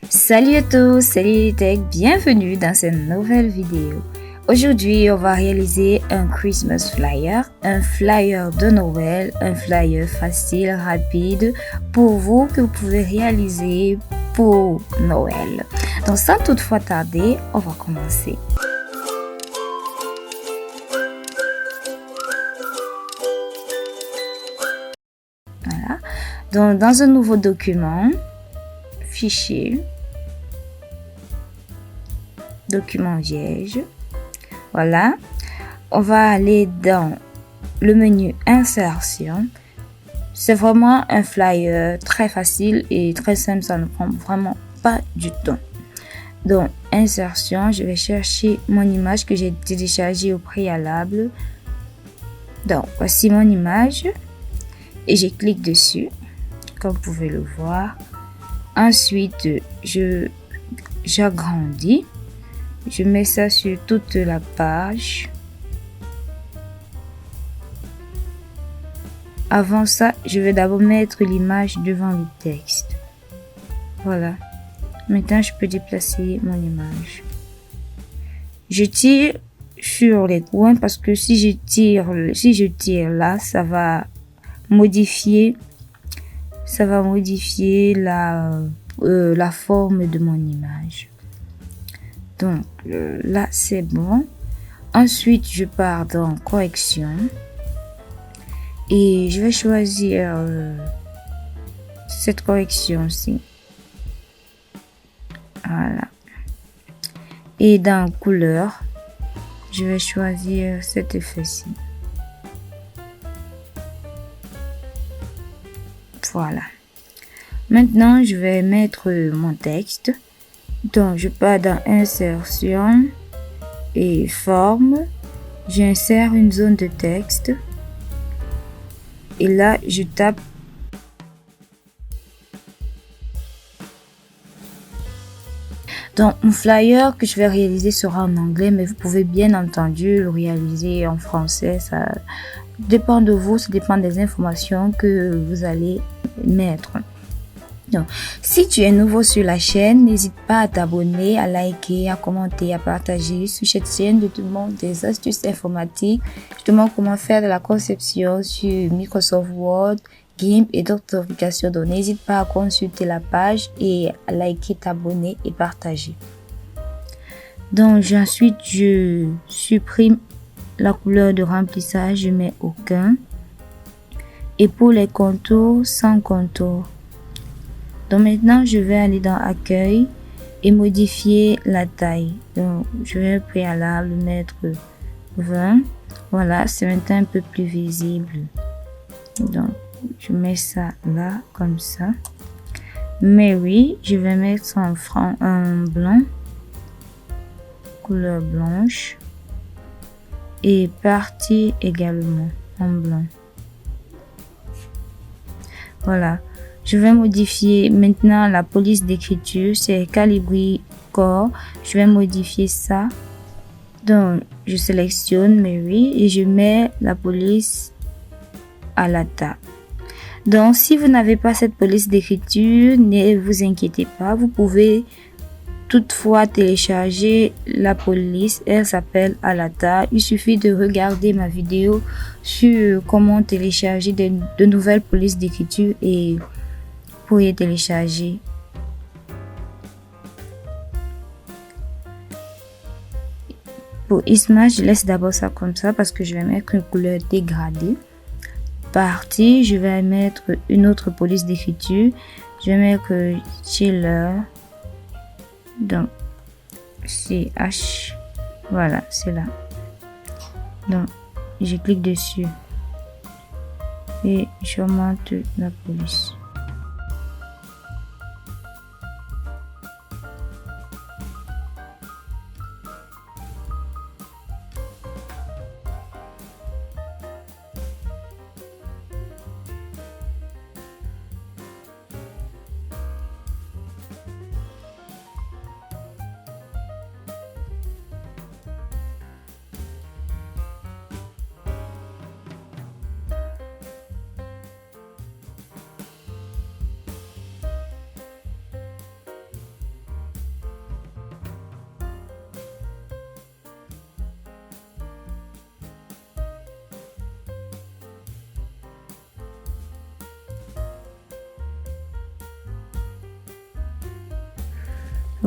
Salut à tous, salut les techs, bienvenue dans cette nouvelle vidéo. Aujourd'hui, on va réaliser un Christmas flyer, un flyer de Noël, un flyer facile, rapide pour vous que vous pouvez réaliser pour Noël. Donc sans toutefois tarder, on va commencer. Voilà. Donc dans un nouveau document, fichier, document vierge. Voilà, on va aller dans le menu insertion. C'est vraiment un flyer très facile et très simple, ça ne prend vraiment pas du temps. Donc insertion, je vais chercher mon image que j'ai téléchargée au préalable. Donc voici mon image et je clique dessus comme vous pouvez le voir. Ensuite j'agrandis. Je mets ça sur toute la page. Avant ça, je vais d'abord mettre l'image devant le texte. Voilà. Maintenant, je peux déplacer mon image. Je tire sur les coins parce que si je tire là, ça va modifier la forme de mon image. Donc là c'est bon. Ensuite je pars dans correction et je vais choisir cette correction-ci. Voilà. Et dans couleur, je vais choisir cet effet-ci. Voilà. Maintenant je vais mettre mon texte. Donc, je pars dans insertion et forme. J'insère une zone de texte. Et là, je tape. Donc, mon flyer que je vais réaliser sera en anglais, mais vous pouvez bien entendu le réaliser en français. Ça dépend de vous, ça dépend des informations que vous allez mettre. Donc, si tu es nouveau sur la chaîne, n'hésite pas à t'abonner, à liker, à commenter, à partager. Sur cette chaîne, je te montre des astuces informatiques. Je te montre comment faire de la conception sur Microsoft Word, GIMP et d'autres applications. Donc, n'hésite pas à consulter la page et à liker, t'abonner et partager. Donc, ensuite, je supprime la couleur de remplissage. Je mets aucun. Et pour les contours, sans contour. Donc maintenant, je vais aller dans accueil et modifier la taille. Donc, je vais préalable mettre 20. Voilà, c'est maintenant un peu plus visible. Donc, je mets ça là, comme ça. Mary, je vais mettre en blanc, couleur blanche. Et partie également en blanc. Voilà. Je vais modifier maintenant la police d'écriture, c'est Calibri Core. Je vais modifier ça. Donc, je sélectionne Mary et je mets la police à la table. Donc, si vous n'avez pas cette police d'écriture, ne vous inquiétez pas. Vous pouvez toutefois télécharger la police. Elle s'appelle Alata. Il suffit de regarder ma vidéo sur comment télécharger de nouvelles polices d'écriture et pour y télécharger. Pour Isma, je laisse d'abord ça comme ça parce que je vais mettre une couleur dégradée. Partie, je vais mettre une autre police d'écriture. Je vais mettre chiller. Donc, CH. Voilà, c'est là. Donc, je clique dessus. Et je monte la police.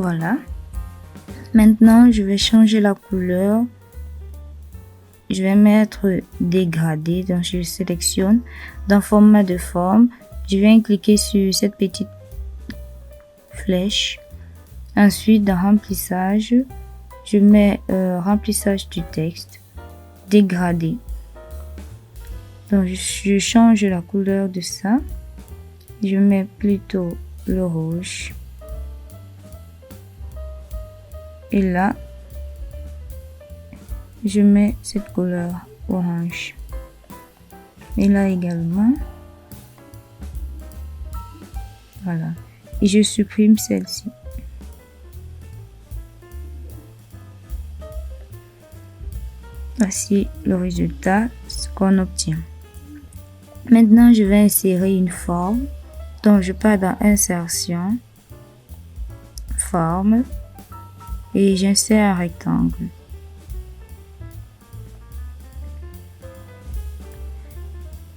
Voilà. Maintenant, je vais changer la couleur. Je vais mettre dégradé. Donc, je sélectionne dans format de forme. Je viens cliquer sur cette petite flèche. Ensuite, dans remplissage, je mets remplissage du texte, dégradé. Donc, je change la couleur de ça. Je mets plutôt le rouge. Et là, je mets cette couleur orange. Et là également. Voilà. Et je supprime celle-ci. Voici le résultat, ce qu'on obtient. Maintenant, je vais insérer une forme. Donc, je pars dans Insertion, Forme, et j'insère un rectangle.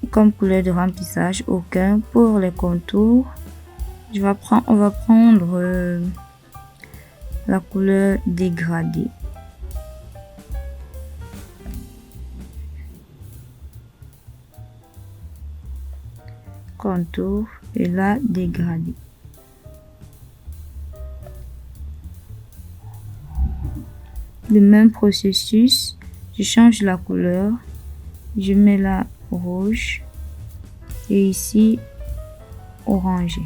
Comme couleur de remplissage, aucun. Pour les contours, on va prendre la couleur dégradée. Contour et là dégradé. Le même processus, je change la couleur, je mets là rouge et ici orangé.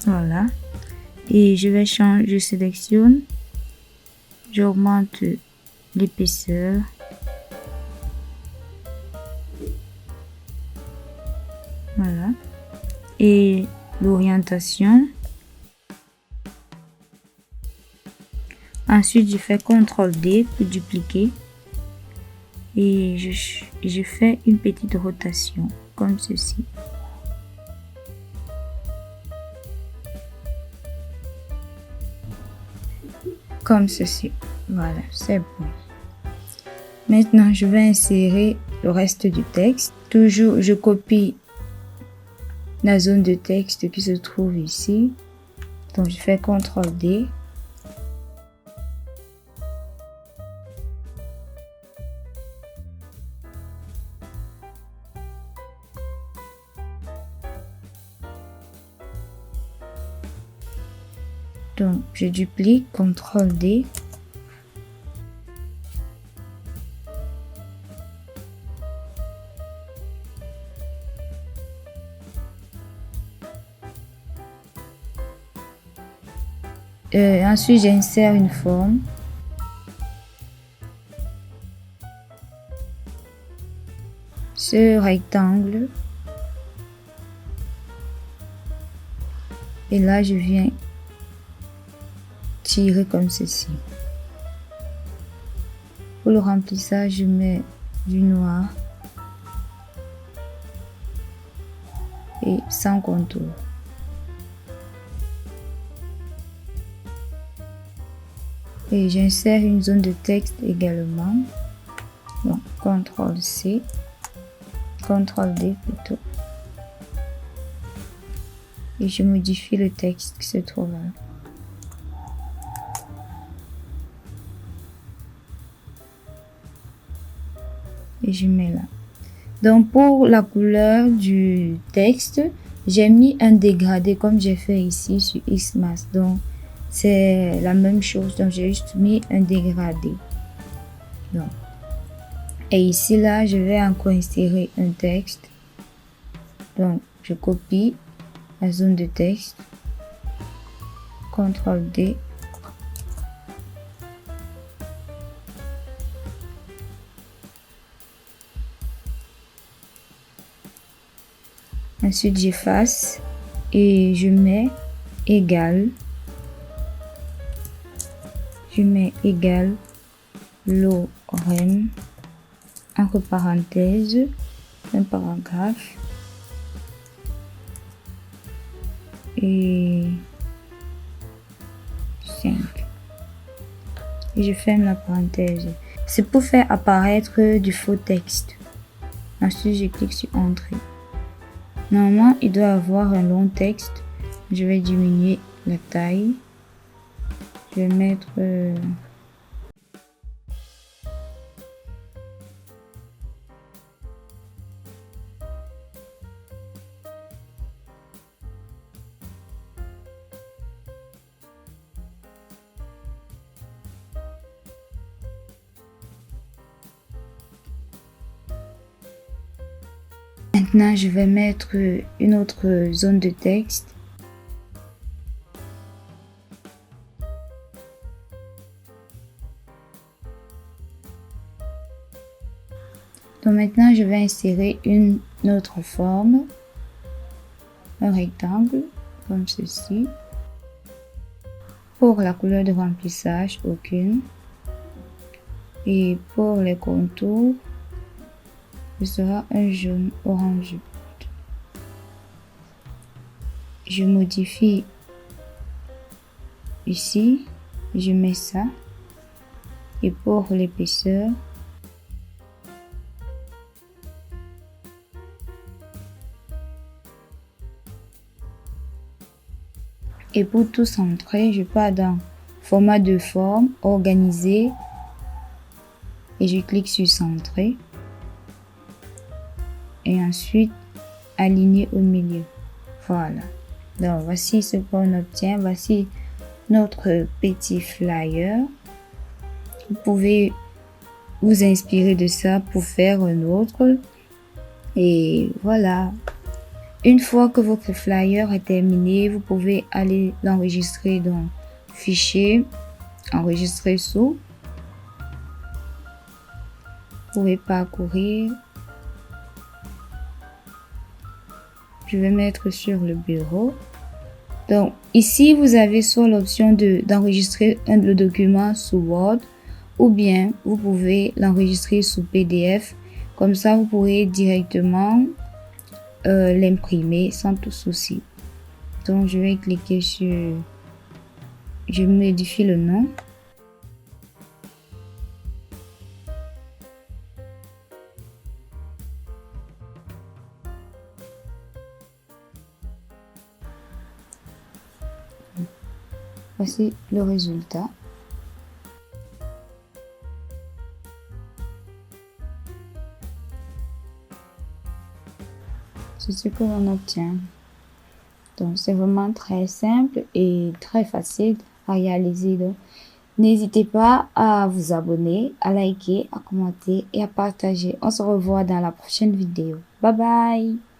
Voilà. Et je sélectionne, j'augmente l'épaisseur. Voilà. Et l'orientation. Ensuite, je fais CTRL-D pour dupliquer. Et je fais une petite rotation, comme ceci. Comme ceci. Voilà, c'est bon. Maintenant, je vais insérer le reste du texte. Toujours, je copie la zone de texte qui se trouve ici. Donc, je fais CTRL-D. Donc, je duplique, CTRL-D. Ensuite, j'insère une forme. Ce rectangle. Et là, je viens tirer comme ceci. Pour le remplissage, je mets du noir et sans contour. Et j'insère une zone de texte également. Donc, CTRL-C, CTRL-D plutôt. Et je modifie le texte qui se trouve là. Et je mets là. Donc, pour la couleur du texte, j'ai mis un dégradé comme j'ai fait ici sur Xmask. Donc, c'est la même chose. Donc, j'ai juste mis un dégradé. Donc, et ici, là, je vais encore insérer un texte. Donc, je copie la zone de texte. CTRL-D. Ensuite, j'efface et je mets égal. Je mets égal lorem entre parenthèses, un paragraphe et 5. et je ferme la parenthèse. C'est pour faire apparaître du faux texte. Ensuite, je clique sur Entrée. Normalement, il doit avoir un long texte. Je vais diminuer la taille. Je vais mettre... Maintenant, je vais mettre une autre zone de texte. Donc maintenant, je vais insérer une autre forme, un rectangle, comme ceci. Pour la couleur de remplissage, aucune. Et pour les contours, ce sera un jaune orange. Je modifie ici, je mets ça. Et pour l'épaisseur, et pour tout centrer, je pars dans format de forme, organiser, et je clique sur centrer. Et ensuite aligner au milieu. Voilà. Donc voici ce qu'on obtient. Voici notre petit flyer. Vous pouvez vous inspirer de ça pour faire un autre. Et voilà. Une fois que votre flyer est terminé, vous pouvez aller l'enregistrer dans Fichier, enregistrer sous. Vous pouvez parcourir. Je vais mettre sur le bureau. Donc ici, vous avez soit l'option d'enregistrer le document sous Word ou bien vous pouvez l'enregistrer sous PDF. Comme ça, vous pourrez directement l'imprimer sans tout souci. Donc je vais cliquer sur... Je modifie le nom. Voici le résultat. C'est ce que l'on obtient. Donc c'est vraiment très simple et très facile à réaliser. Donc n'hésitez pas à vous abonner, à liker, à commenter et à partager. On se revoit dans la prochaine vidéo. Bye bye!